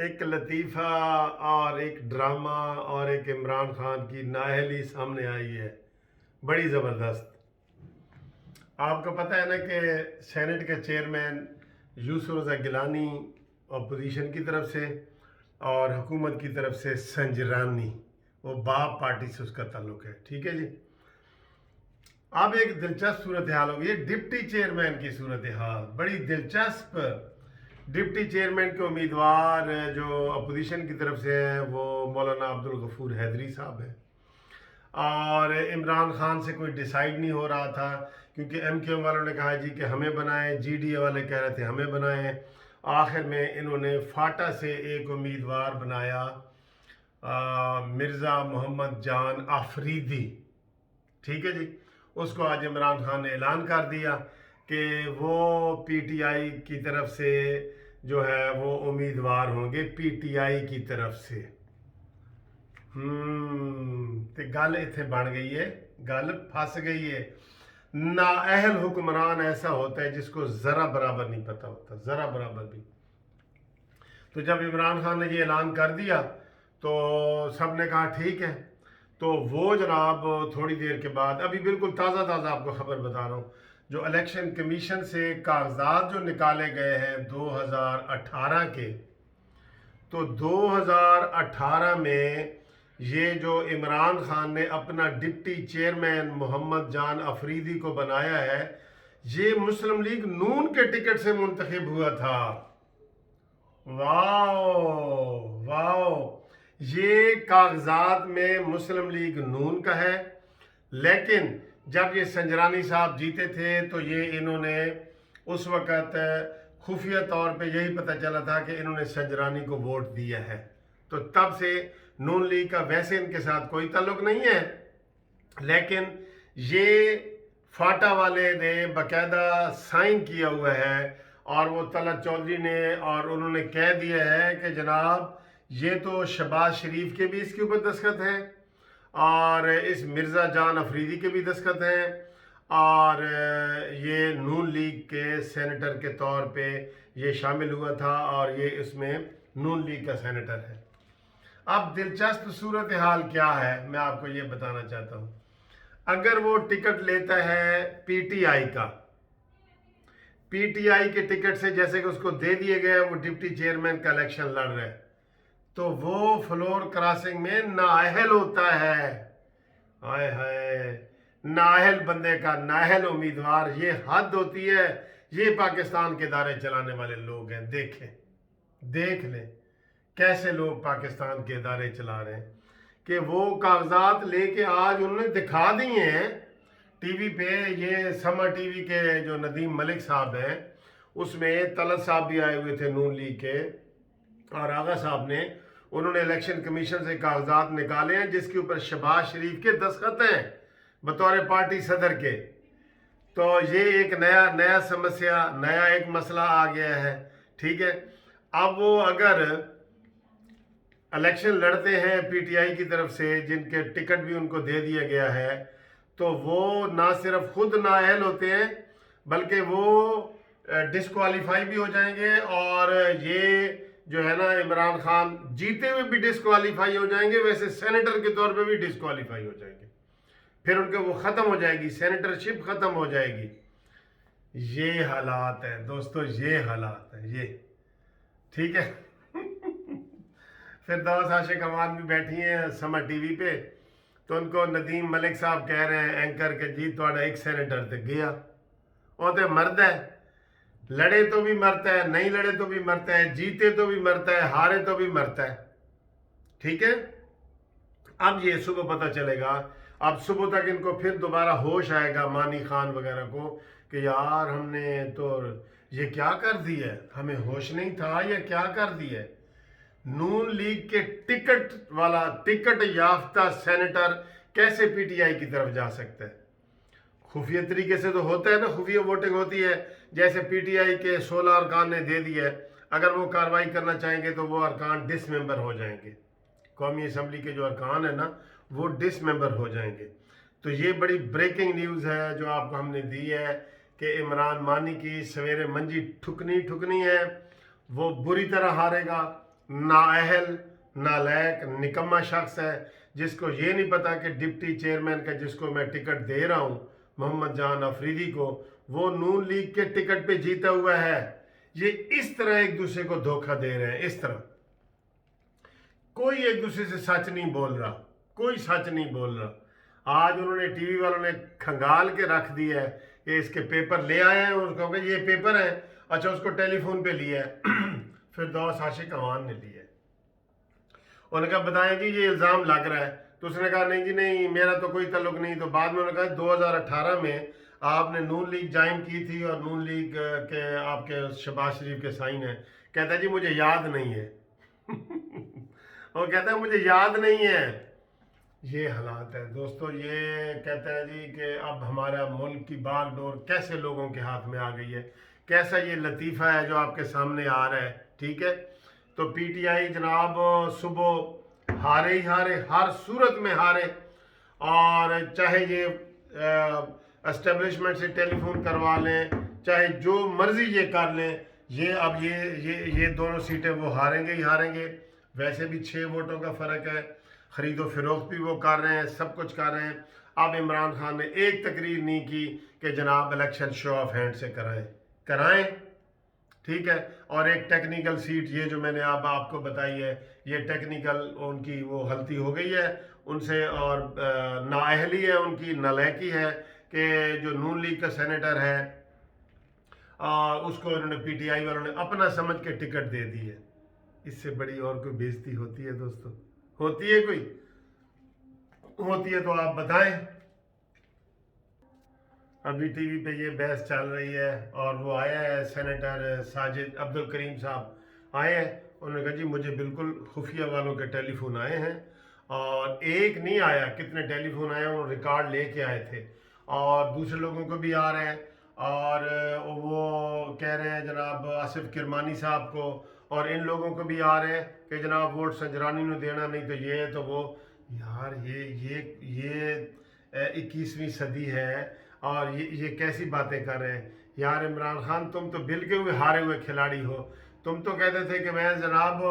ایک لطیفہ اور ایک ڈرامہ اور ایک عمران خان کی نااہلی سامنے آئی ہے، بڑی زبردست۔ آپ کو پتہ ہے نا کہ سینٹ کے چیئرمین یوسف رضا گیلانی اپوزیشن کی طرف سے اور حکومت کی طرف سے سنجرانی، وہ باپ پارٹی سے اس کا تعلق ہے، ٹھیک ہے جی۔ اب ایک دلچسپ صورتحال ہوگی، یہ ڈپٹی چیئرمین کی صورتحال بڑی دلچسپ۔ ڈپٹی چیئرمین کے امیدوار جو اپوزیشن کی طرف سے ہیں وہ مولانا عبدالغفور حیدری صاحب ہیں، اور عمران خان سے کوئی ڈیسائیڈ نہیں ہو رہا تھا، کیونکہ ایم کیو ایم والوں نے کہا جی کہ ہمیں بنائیں، جی ڈی اے والے کہہ رہے تھے ہمیں بنائیں۔ آخر میں انہوں نے فاٹا سے ایک امیدوار بنایا، مرزا محمد جان آفریدی، ٹھیک ہے جی۔ اس کو آج عمران خان نے اعلان کر دیا کہ وہ پی ٹی آئی کی طرف سے جو ہے وہ امیدوار ہوں گے، پی ٹی آئی کی طرف سے۔ تے گل اتنے بن گئی ہے، گل پھنس گئی ہے۔ نااہل حکمران ایسا ہوتا ہے جس کو ذرا برابر نہیں پتہ ہوتا، ذرا برابر بھی۔ تو جب عمران خان نے یہ اعلان کر دیا تو سب نے کہا ٹھیک ہے۔ تو وہ جناب تھوڑی دیر کے بعد، ابھی بالکل تازہ آپ کو خبر بتا رہا ہوں، جو الیکشن کمیشن سے کاغذات جو نکالے گئے ہیں 2018 کے، تو 2018 میں یہ جو عمران خان نے اپنا ڈپٹی چیئرمین محمد جان آفریدی کو بنایا ہے، یہ مسلم لیگ نون کے ٹکٹ سے منتخب ہوا تھا۔ واو واو، یہ کاغذات میں مسلم لیگ نون کا ہے، لیکن جب یہ سنجرانی صاحب جیتے تھے تو یہ انہوں نے اس وقت خفیہ طور پہ یہی پتہ چلا تھا کہ انہوں نے سنجرانی کو ووٹ دیا ہے، تو تب سے نون لیگ کا ویسے ان کے ساتھ کوئی تعلق نہیں ہے، لیکن یہ فاٹا والے نے باقاعدہ سائن کیا ہوا ہے، اور وہ طلعت چودھری نے، اور انہوں نے کہہ دیا ہے کہ جناب یہ تو شہباز شریف کے بھی اس کے اوپر دستخط ہیں، اور اس مرزا جان آفریدی کے بھی دستخط ہیں، اور یہ نون لیگ کے سینیٹر کے طور پہ یہ شامل ہوا تھا، اور یہ اس میں نون لیگ کا سینیٹر ہے۔ اب دلچسپ صورتحال کیا ہے میں آپ کو یہ بتانا چاہتا ہوں۔ اگر وہ ٹکٹ لیتا ہے پی ٹی آئی کا، پی ٹی آئی کے ٹکٹ سے جیسے کہ اس کو دے دیے گئے، وہ ڈپٹی چیئرمین کا الیکشن لڑ رہے ہیں، تو وہ فلور کراسنگ میں نااہل ہوتا ہے۔ ہائے ہائے، نااہل بندے کا نااہل امیدوار، یہ حد ہوتی ہے۔ یہ پاکستان کے ادارے چلانے والے لوگ ہیں، دیکھ لیں کیسے لوگ پاکستان کے ادارے چلا رہے ہیں، کہ وہ کاغذات لے کے آج انہوں نے دکھا دیے ہیں ٹی وی پہ۔ یہ سما ٹی وی کے جو ندیم ملک صاحب ہیں، اس میں طلعت صاحب بھی آئے ہوئے تھے نون لیگ کے، اور آغا صاحب نے، انہوں نے الیکشن کمیشن سے کاغذات نکالے ہیں جس کے اوپر شہباز شریف کے دستخط ہیں بطور پارٹی صدر کے۔ تو یہ ایک نیا سمسیا، نیا ایک مسئلہ آ گیا ہے، ٹھیک ہے۔ اب وہ اگر الیکشن لڑتے ہیں پی ٹی آئی کی طرف سے، جن کے ٹکٹ بھی ان کو دے دیا گیا ہے، تو وہ نہ صرف خود نااہل ہوتے ہیں بلکہ وہ ڈسکوالیفائی بھی ہو جائیں گے، اور یہ جو ہے نا عمران خان جیتے ہوئے بھی ڈسکوالیفائی ہو جائیں گے، ویسے سینیٹر کے طور پہ بھی ڈسکوالیفائی ہو جائیں گے، پھر ان کے وہ ختم ہو جائے گی، سینیٹر شپ ختم ہو جائے گی۔ یہ حالات ہیں دوستو، یہ حالات ہیں یہ، ٹھیک ہے۔ فردوس عاشق امان بھی بیٹھی ہیں سما ٹی وی پہ، تو ان کو ندیم ملک صاحب کہہ رہے ہیں اینکر کہ جی تھوڑا ایک سینیٹر تے گیا، وہ تو مرد ہے، لڑے تو بھی مرتا ہے، نہیں لڑے تو بھی مرتا ہے، جیتے تو بھی مرتا ہے، ہارے تو بھی مرتا ہے، ٹھیک ہے۔ اب یہ صبح پتہ چلے گا، اب صبح تک ان کو پھر دوبارہ ہوش آئے گا مانی خان وغیرہ کو، کہ یار ہم نے تو یہ کیا کر دی ہے، ہمیں ہوش نہیں تھا، یہ کیا کر دی ہے۔ نون لیگ کے ٹکٹ یافتہ سینیٹر کیسے پی ٹی آئی کی طرف جا سکتا ہے؟ خفیہ طریقے سے تو ہوتا ہے نا، خفیہ ووٹنگ ہوتی ہے، جیسے پی ٹی آئی کے 16 ارکان نے دے دیا ہے، اگر وہ کارروائی کرنا چاہیں گے تو وہ ارکان ڈس ممبر ہو جائیں گے، قومی اسمبلی کے جو ارکان ہیں نا وہ ڈس ممبر ہو جائیں گے۔ تو یہ بڑی بریکنگ نیوز ہے جو آپ کو ہم نے دی ہے، کہ عمران مانی کی سویرے منجی ٹھکنی ہے، وہ بری طرح ہارے گا، नाअहल, नालायक, निकम्मा शख्स है जिसको ये नहीं पता कि डिप्टी चेयरमैन का जिसको मैं टिकट दे रहा हूँ मोहम्मद जान अफरीदी को, वो नून लीग के टिकट पे जीता हुआ है। ये इस तरह एक दूसरे को धोखा दे रहे हैं, इस तरह कोई एक दूसरे से सच नहीं बोल रहा, कोई सच नहीं बोल रहा। आज उन्होंने टीवी वालों ने खंगाल के रख दिया है कि इसके पेपर ले आए हैं, उसको कहा ये पेपर है, अच्छा उसको टेलीफोन पे लिया है फिरदौस आशिक अवान ने लिया है। उन्होंने कहा बताएं जी ये इल्ज़ाम लग रहा है, तो उसने कहा नहीं जी नहीं मेरा तो कोई ताल्लुक नहीं। तो बाद में उन्होंने कहा 2018 में आपने नून लीग ज्वाइन की थी और नून लीग के आपके शहबाज शरीफ के साइन है। कहता है जी मुझे याद नहीं है वो कहता है मुझे याद नहीं है। ये हालात है दोस्तों। ये कहता है जी कि अब हमारा मुल्क की बागडोर कैसे लोगों के हाथ में आ गई है, कैसा ये लतीफ़ा है जो आपके सामने आ रहा है, ठीक है। तो पीटीआई जनाब सुबह हारे ही हारे, हर सूरत में हारे, और चाहे ये एस्टेब्लिशमेंट से टेलीफोन करवा लें, चाहे जो मर्ज़ी ये कर लें, ये अब ये दोनों सीटें वो हारेंगे ही हारेंगे। वैसे भी 6 वोटों का फ़र्क है, ख़रीदो फरोख्त भी वो कर रहे हैं, सब कुछ कर रहे हैं। अब इमरान खान ने एक तकरीर नहीं की कि जनाब इलेक्शन शो ऑफ हैंड से कराएं, ठीक है। और एक टेक्निकल सीट ये जो मैंने अब आपको बताई है, ये टेक्निकल उनकी वो गलती हो गई है उनसे, और नाअहली है उनकी, नालायकी है कि जो नून लीग का सेनेटर है उसको इन्होंने पीटीआई वालों ने अपना समझ के टिकट दे दी है। इससे बड़ी और कोई बेइज्जती होती है दोस्तों? होती है कोई? होती है तो आप बताएं। अभी टीवी पे ये बहस चल रही है और वो आया है सेनेटर साजिद अब्दुल करीम साहब आए हैं, उन्होंने कहा जी मुझे बिल्कुल खुफिया वालों के टेलीफोन आए हैं, और एक नहीं आया, कितने टेलीफोन आए उन्होंने रिकॉर्ड लेके आए थे, और दूसरे लोगों को भी आ रहे हैं, और वो कह रहे हैं जनाब आसिफ किरमानी साहब को, और इन लोगों को भी आ रहे हैं कि जनाब वोट संजरानी ने देना, नहीं तो ये तो वो। यार ये 21वीं सदी है और ये कैसी बातें कर रहे हैं यार। इमरान खान तुम तो बिल के हुए हारे हुए खिलाड़ी हो। तुम तो कहते थे कि मैं जनाब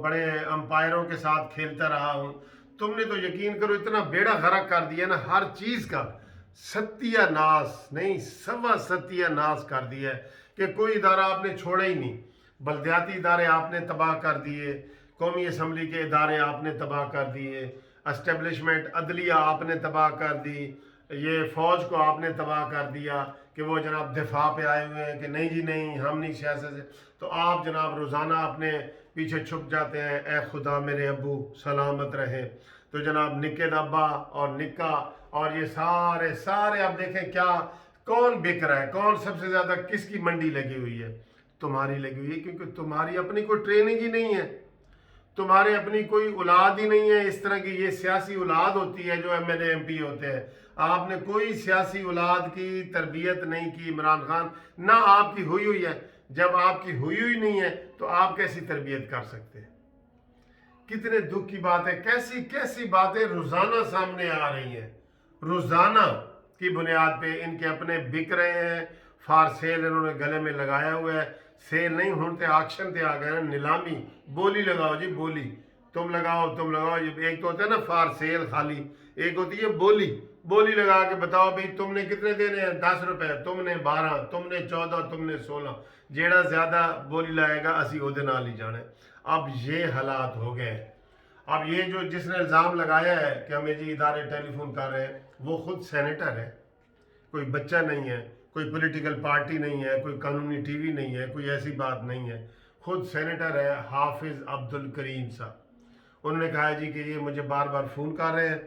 बड़े अंपायरों के साथ खेलता रहा हूँ, तुमने तो यकीन करो इतना बेड़ा गर्क कर दिया ना हर चीज़ का, सत्यानाश नहीं सवा सत्यानाश कर दिया है कि कोई इदारा आपने छोड़ा ही नहीं। बल्दियाती इदारे आपने तबाह कर दिए, कौमी असम्बली के इदारे आपने तबाह कर दिए, एस्टेब्लिशमेंट अदलिया आपने तबाह कर दी, ये फ़ौज को आपने तबाह कर दिया कि वो जनाब दिफा पे आए हुए हैं कि नहीं जी नहीं हम नहीं सियासत से। तो आप जनाब रोज़ाना अपने पीछे छुप जाते हैं, ए खुदा मेरे अब्बू सलामत रहे। तो जनाब निक्के दब्बा और निक्का और ये सारे आप देखें क्या कौन बिक रहा है, कौन सबसे ज़्यादा किसकी मंडी लगी हुई है? तुम्हारी लगी हुई है, क्योंकि तुम्हारी अपनी कोई ट्रेनिंग ही नहीं है, तुम्हारे अपनी कोई औलाद ही नहीं है। इस तरह की ये सियासी औलाद होती है जो MLA MP होते हैं। आपने कोई सियासी औलाद की तरबियत नहीं की इमरान खान, ना आपकी हुई है। जब आपकी हुई नहीं है तो आप कैसी तरबियत कर सकते हैं? कितने दुख की बात है, कैसी कैसी बातें रोज़ाना सामने आ रही हैं। रोज़ाना की बुनियाद पे इनके अपने बिक रहे हैं, फार सेल इन्होंने गले में लगाया हुआ है। सेल नहीं होते ऑक्शन पे आ गए, नीलामी, बोली लगाओ जी बोली, तुम लगाओ। ये एक तो होता है ना फार सेल खाली, एक होती है बोली लगा के बताओ भाई तुमने कितने देने हैं, 10 रुपए, तुमने 12, तुमने 14, तुमने 16, जेड़ा ज्यादा बोली लाएगा असी ओदे नाल ही जाने। अब ये हालात हो गए। अब ये जो जिसने इल्ज़ाम लगाया है कि हमें जी इदारे टेलीफोन कर रहे हैं, वो खुद सेनेटर है, कोई बच्चा नहीं है, कोई पॉलिटिकल पार्टी नहीं है, कोई कानूनी टीवी नहीं है, कोई ऐसी बात नहीं है। खुद सेनेटर है हाफिज़ अब्दुल करीम साहब। उन्होंने कहा जी कि ये मुझे बार बार फ़ोन कर रहे हैं,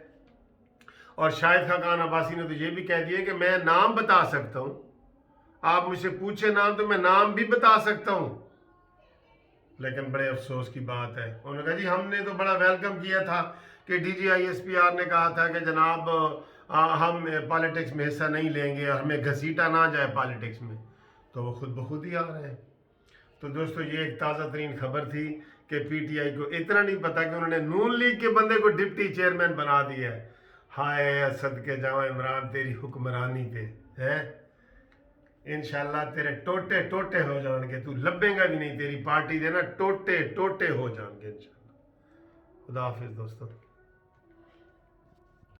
और शाहिद खान अब्बासी ने तो ये भी कह दिया कि मैं नाम बता सकता हूँ, आप मुझसे पूछे नाम तो मैं नाम भी बता सकता हूँ। लेकिन बड़े अफसोस की बात है, उन्होंने कहा जी हमने तो बड़ा वेलकम किया था कि DGISPR ने कहा था कि जनाब हम पॉलिटिक्स में हिस्सा नहीं लेंगे और हमें घसीटा ना जाए पॉलिटिक्स में, तो वो खुद बखुद ही आ रहे हैं। तो दोस्तों ये एक ताज़ा तरीन खबर थी कि PTI को इतना नहीं पता कि उन्होंने नून लीग के बंदे को डिप्टी चेयरमैन बना दिया है। हाय सदके जाओ इमरान तेरी हुक्मरानी पे है। انشاءاللہ تیرے ٹوٹے ٹوٹے ہو جان گے، تو لبیں گا بھی نہیں، تیری پارٹی دے نا ٹوٹے ٹوٹے ہو جان گے انشاءاللہ۔ خدا حافظ دوستو۔